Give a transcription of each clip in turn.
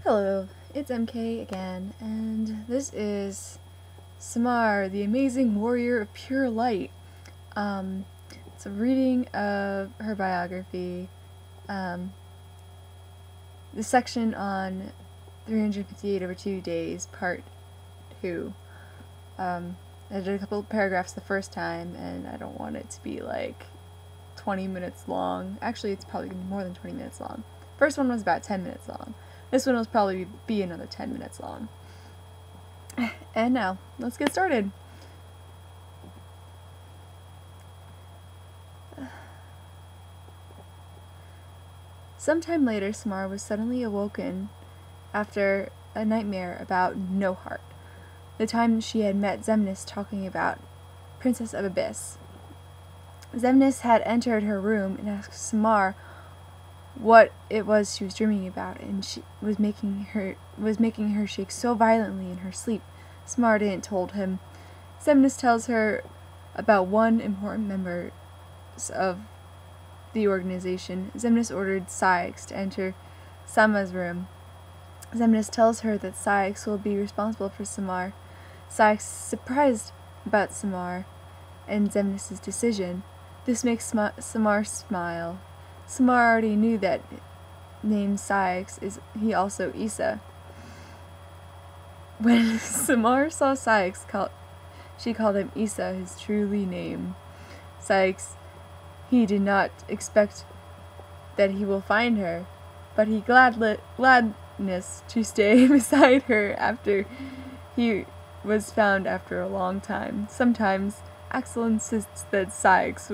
Hello, it's MK again, and this is Samar, the Amazing Warrior of Pure Light. It's a reading of her biography. The section on 358 over 2 days, part 2. I did a couple of paragraphs the first time, and I don't want it to be like 20 minutes long. Actually, it's probably going to be more than 20 minutes long. First one was about 10 minutes long. This one will probably be another 10 minutes long. And now, let's get started. Sometime later, Samar was suddenly awoken after a nightmare about No Heart, the time she had met Xemnas talking about Princess of Abyss. Xemnas had entered her room and asked Samar what it was she was dreaming about, and she was making her shake so violently in her sleep. Samar didn't told him. Xemnas tells her about one important member of the organization. Xemnas ordered Saix to enter Sama's room. Xemnas tells her that Saix will be responsible for Samar. Saix is surprised about Samar and Xemnas' decision. This makes Samar smile. Samar already knew that named Saix is he also Isa. When Samar saw Saix, she called him Isa, his truly name. Saix, he did not expect that he will find her, but he gladness to stay beside her after he was found after a long time. Sometimes Axel insists that Saix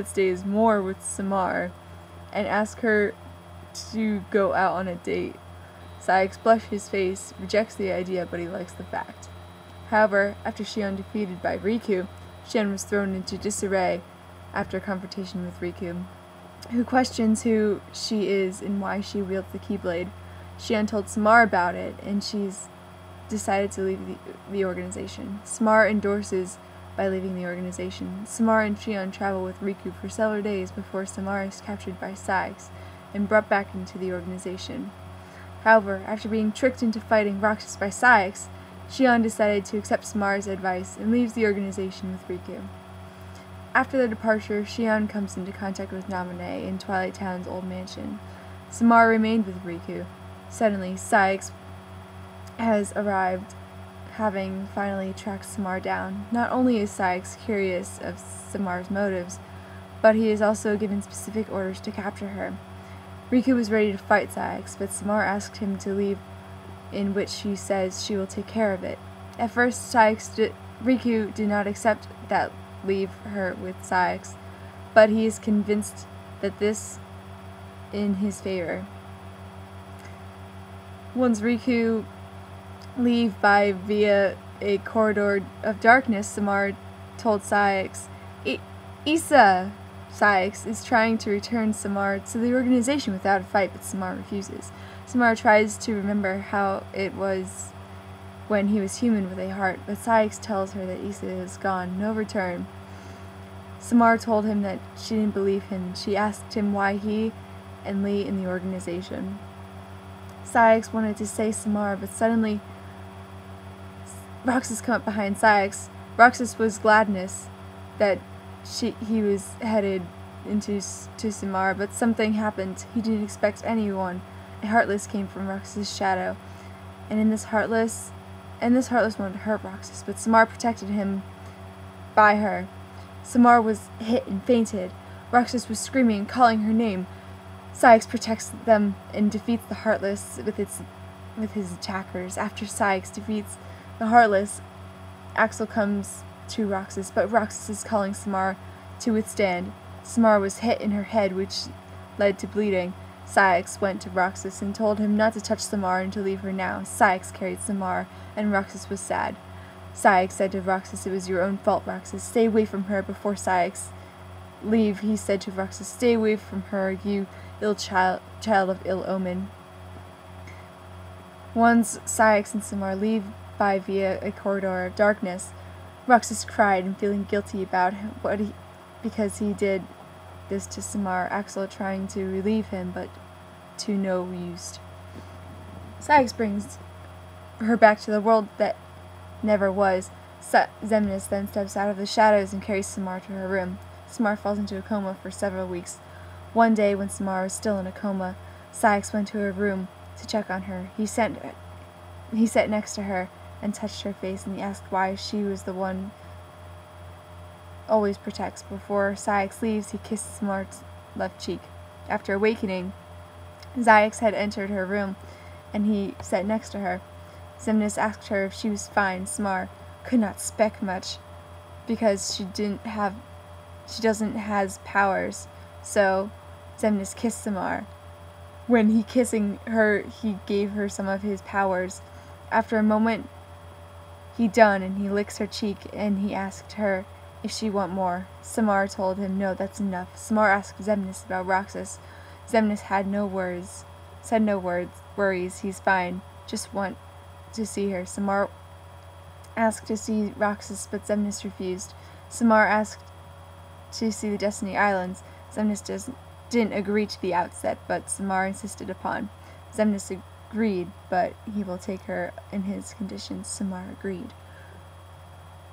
stays more with Samar, and ask her to go out on a date. Saix blushes his face, rejects the idea, but he likes the fact. However, after Xion defeated by Riku, Xion was thrown into disarray after a confrontation with Riku, who questions who she is and why she wields the Keyblade. Xion told Samar about it, and she's decided to leave the organization. Samar endorses by leaving the organization. Samar and Xion travel with Riku for several days before Samar is captured by Saix and brought back into the organization. However, after being tricked into fighting Roxas by Saix, Xion decided to accept Samar's advice and leaves the organization with Riku. After their departure, Xion comes into contact with Naminé in Twilight Town's old mansion. Samar remained with Riku. Suddenly, Saix has arrived, having finally tracked Samar down. Not only is Saix curious of Samar's motives, but he is also given specific orders to capture her. Riku was ready to fight Saix, but Samar asked him to leave, in which she says she will take care of it. At first, Riku did not accept that leave her with Saix, but he is convinced that this in his favor. Once Riku leave via a corridor of darkness, Samar told Saix, Isa! Saix is trying to return Samar to the organization without a fight, but Samar refuses. Samar tries to remember how it was when he was human with a heart, but Saix tells her that Isa is gone, no return. Samar told him that she didn't believe him. She asked him why he and Lee in the organization. Saix wanted to say Samar, but suddenly Roxas came up behind Saix. Roxas was gladness that he was headed into Samar, but something happened. He didn't expect anyone. A Heartless came from Roxas' shadow, and this Heartless wanted to hurt Roxas, but Samar protected him by her. Samar was hit and fainted. Roxas was screaming and calling her name. Saix protects them and defeats the Heartless with his attackers. After Saix defeats the Heartless, Axel comes to Roxas, but Roxas is calling Samar to withstand. Samar was hit in her head, which led to bleeding. Saix went to Roxas and told him not to touch Samar and to leave her now. Saix carried Samar, and Roxas was sad. Saix said to Roxas, "It was your own fault, Roxas. Stay away from her." Before Saix leave, he said to Roxas, "Stay away from her, you ill child of ill omen." Once Saix and Samar leave via a corridor of darkness, Roxas cried and feeling guilty about because he did this to Samar. Axel trying to relieve him, but to no use. Saix brings her back to the world that never was. Xemnas then steps out of the shadows and carries Samar to her room. Samar falls into a coma for several weeks. One day, when Samar was still in a coma, Saix went to her room to check on her. He sat next to her and touched her face, and he asked why she was the one always protects. Before Saix leaves, he kissed Samar's left cheek. After awakening, Saix had entered her room, and he sat next to her. Xemnas asked her if she was fine. Samar could not speak much because she doesn't has powers. So Xemnas kissed Samar. When he kissing her, he gave her some of his powers. After a moment, he done, and he licks her cheek, and he asked her if she want more. Samar told him, no, that's enough. Samar asked Xemnas about Roxas. Xemnas said no worries, he's fine, just want to see her. Samar asked to see Roxas, but Xemnas refused. Samar asked to see the Destiny Islands. Xemnas didn't agree to the outset, but Samar insisted upon. Xemnas agreed, but he will take her in his conditions. Samar agreed.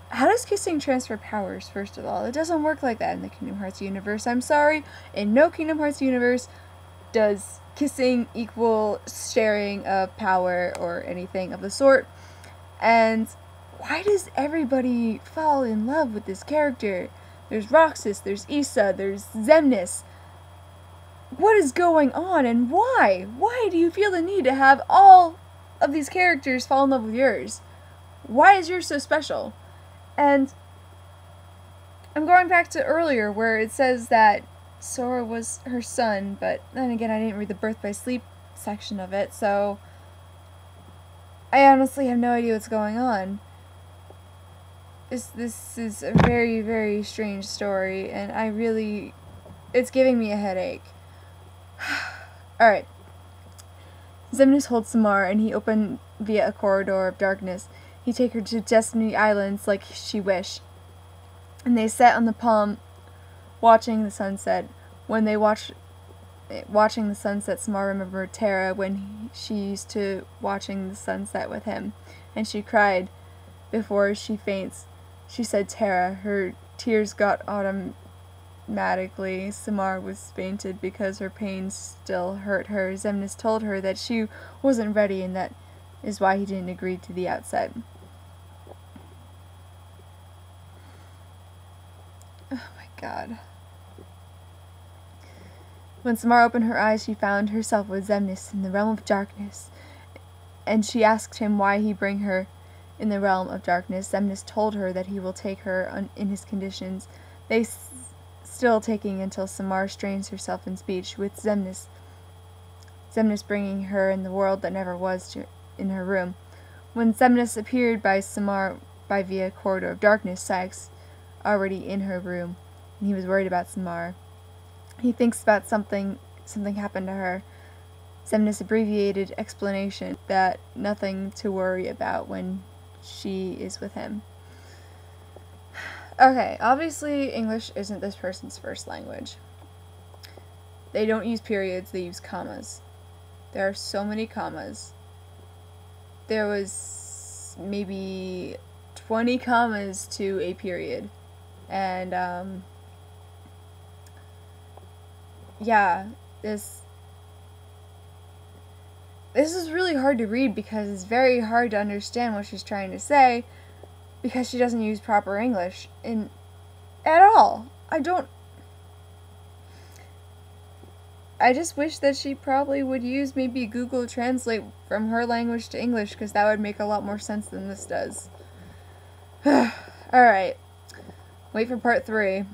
How does kissing transfer powers, first of all? It doesn't work like that in the Kingdom Hearts universe. I'm sorry, in no Kingdom Hearts universe does kissing equal sharing of power or anything of the sort. And why does everybody fall in love with this character? There's Roxas, there's Issa, there's Xemnas. What is going on, and why? Why do you feel the need to have all of these characters fall in love with yours? Why is yours so special? And I'm going back to earlier where it says that Sora was her son, but then again I didn't read the birth by sleep section of it, so I honestly have no idea what's going on. This is a very, very strange story, and it's giving me a headache. Alright. Xemnas holds Samar, and he opened via a corridor of darkness. He take her to Destiny Islands like she wished. And they sat on the palm, watching the sunset. When they watching the sunset, Samar remembered Terra when she used to watching the sunset with him. And she cried before she faints. She said Terra. Her tears got automatically. Samar was fainted because her pain still hurt her. Xemnas told her that she wasn't ready, and that is why he didn't agree to the outset. Oh my god. When Samar opened her eyes, she found herself with Xemnas in the realm of darkness, and she asked him why he bring her in the realm of darkness. Xemnas told her that he will take her in his conditions. They still taking until Samar strains herself in speech with Xemnas bringing her in the world that never was in her room. When Xemnas appeared by Samar by via corridor of darkness, Saix already in her room, and he was worried about Samar. He thinks about something happened to her. Xemnas abbreviated explanation that nothing to worry about when she is with him. Okay, obviously English isn't this person's first language. They don't use periods, they use commas. There are so many commas. There was maybe 20 commas to a period. And, yeah, this is really hard to read because it's very hard to understand what she's trying to say because she doesn't use proper English at all. I just wish that she probably would use maybe Google Translate from her language to English, because that would make a lot more sense than this does. Alright. Wait for part 3.